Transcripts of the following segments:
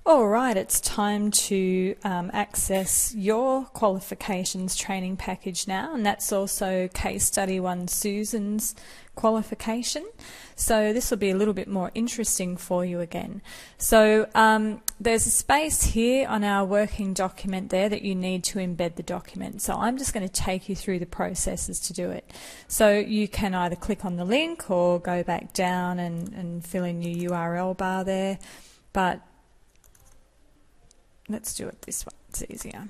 All right, it's time to access your qualifications training package now, and that's also Case Study 1 Susan's qualification. So this will be a little bit more interesting for you again. So there's a space here on our working document there that you need to embed the document. So I'm just going to take you through the processes to do it. So you can either click on the link or go back down and fill in your URL bar there. But let's do it this way, it's easier.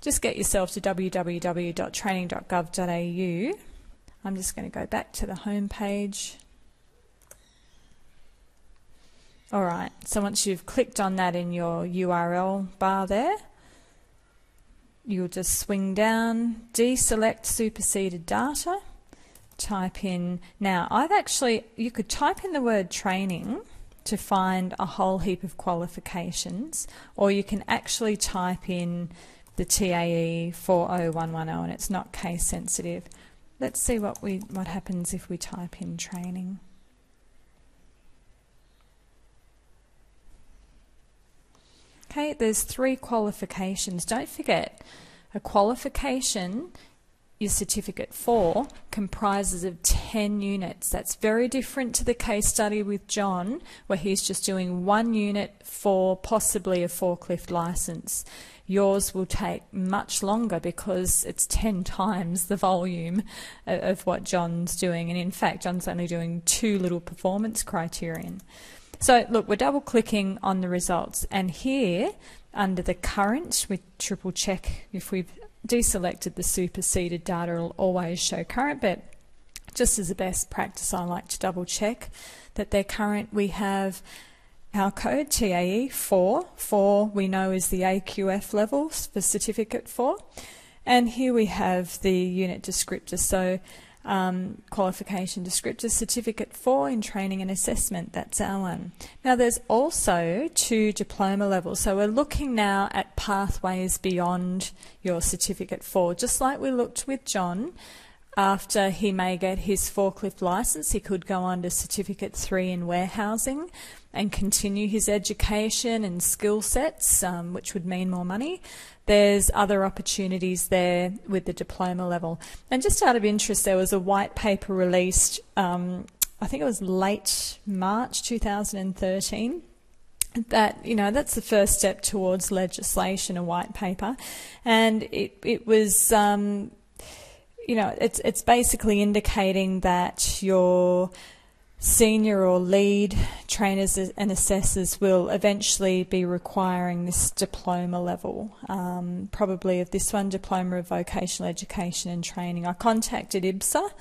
Just get yourself to www.training.gov.au. I'm just going to go back to the home page. Alright, so once you've clicked on that in your URL bar there, you'll just swing down, deselect superseded data, type in, now you could type in the word training to find a whole heap of qualifications, or you can actually type in the TAE40110 and it's not case sensitive. Let's see what happens if we type in training. Okay, there's 3 qualifications. Don't forget, a qualification, your certificate 4, comprises of 10 units. That's very different to the case study with John, where he's just doing 1 unit for possibly a forklift license. Yours will take much longer because it's 10 times the volume of what John's doing. And in fact, John's only doing 2 little performance criterion. So look, we're double clicking on the results, and here under the current, we triple check if we've deselected the superseded data, it'll always show current, but just as a best practice I like to double check that they're current. We have our code TAE4, 4 we know is the AQF level for certificate 4, and here we have the unit descriptor, so qualification descriptor certificate 4 in training and assessment, that's our one. Now there's also 2 diploma levels, so we're looking now at pathways beyond your certificate 4, just like we looked with John. After he may get his forklift license, he could go on to certificate 3 in warehousing and continue his education and skill sets, which would mean more money. There's other opportunities there with the diploma level. And just out of interest, there was a white paper released, I think it was late March 2013, that, that's the first step towards legislation, a white paper. And it was, it's basically indicating that your senior or lead trainers and assessors will eventually be requiring this diploma level, probably of this one, Diploma of Vocational Education and Training. I contacted IBSA,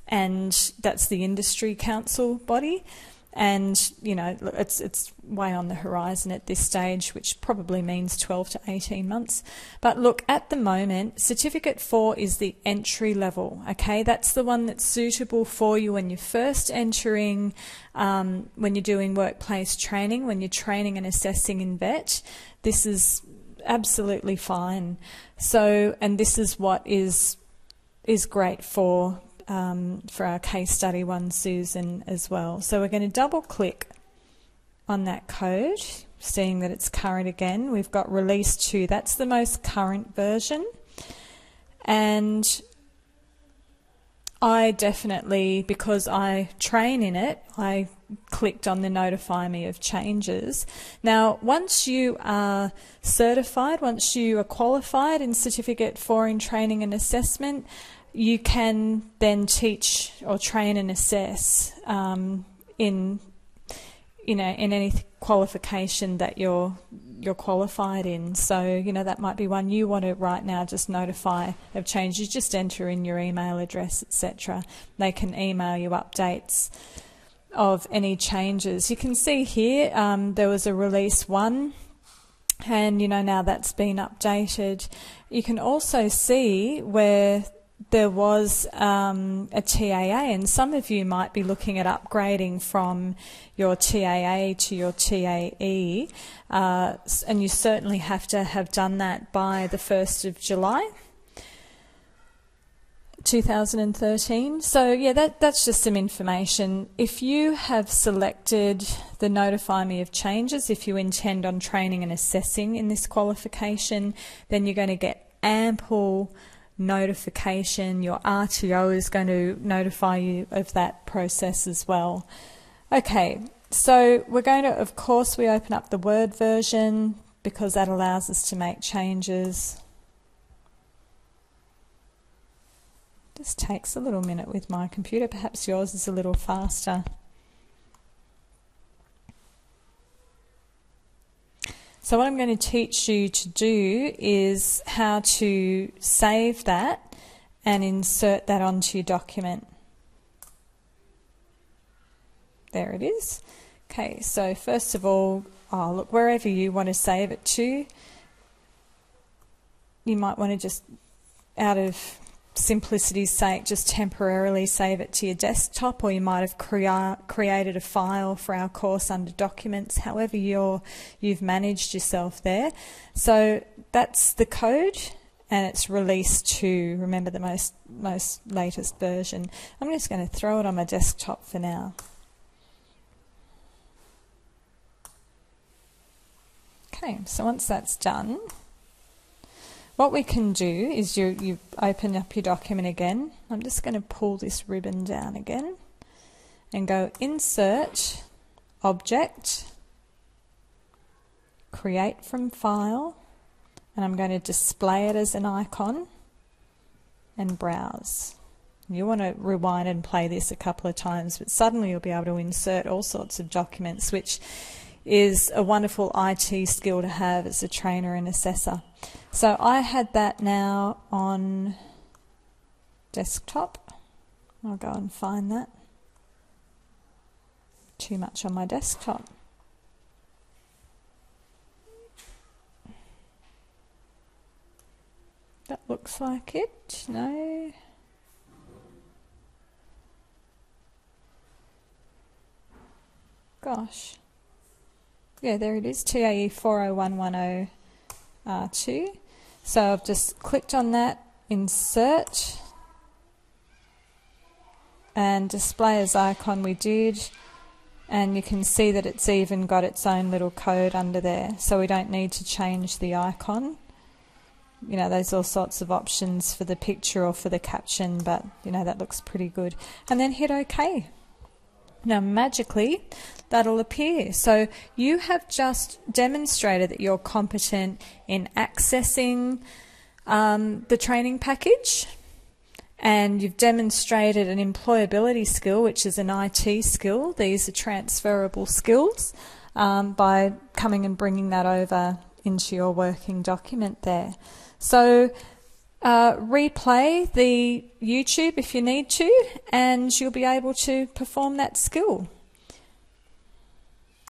and that's the industry council body, and it's way on the horizon at this stage, which probably means 12 to 18 months. But look, at the moment, certificate 4 is the entry level, okay? That's the one that's suitable for you when you're first entering, when you're doing workplace training, when you're training and assessing in vet. This is absolutely fine. So, and this is what is great for our case study 1 Susan as well. So we're going to double click on that code, seeing that it's current again. We've got release 2, that's the most current version. And I definitely, because I train in it, I clicked on the notify me of changes. Now, once you are certified, once you are qualified in certificate 4 in training and assessment, you can then teach or train and assess in any qualification that you're qualified in. So that might be one you want to right now just notify of changes. Just enter in your email address, etc. They can email you updates of any changes. You can see here there was a release 1, and now that's been updated. You can also see where there was a TAA, and some of you might be looking at upgrading from your TAA to your TAE, and you certainly have to have done that by the 1st of July. 2013. So yeah, that's just some information. If you have selected the notify me of changes, if you intend on training and assessing in this qualification, then you're going to get ample notification. Your RTO is going to notify you of that process as well. Okay, so we're going to, of course, we open up the Word version because that allows us to make changes. Just takes a little minute with my computer. Perhaps yours is a little faster. So what I'm going to teach you to do is how to save that and insert that onto your document. There it is. Okay, so first of all, look, wherever you want to save it to, you might want to just, out of simplicity's sake, just temporarily save it to your desktop, or you might have created a file for our course under documents, however you've managed yourself there. So that's the code, and it's released to, remember, the most latest version. I'm just going to throw it on my desktop for now. Okay, so once that's done, what we can do is you open up your document again. I'm just going to pull this ribbon down again and go Insert, Object, Create from File, and I'm going to display it as an icon and Browse. You want to rewind and play this a couple of times, but suddenly you'll be able to insert all sorts of documents, which is a wonderful IT skill to have as a trainer and assessor. So I had that now on desktop. I'll go and find that. Too much on my desktop. That looks like it. No. Gosh. Yeah, there it is, TAE40110 R2. So I've just clicked on that, Insert, and Display as Icon we did, and you can see that it's even got its own little code under there, so we don't need to change the icon. You know, there's all sorts of options for the picture or for the caption, but you know, that looks pretty good. And then hit OK. Now magically that'll appear. So you have just demonstrated that you're competent in accessing the training package, and you've demonstrated an employability skill, which is an IT skill. These are transferable skills by coming and bringing that over into your working document there. So replay the YouTube if you need to, and you'll be able to perform that skill.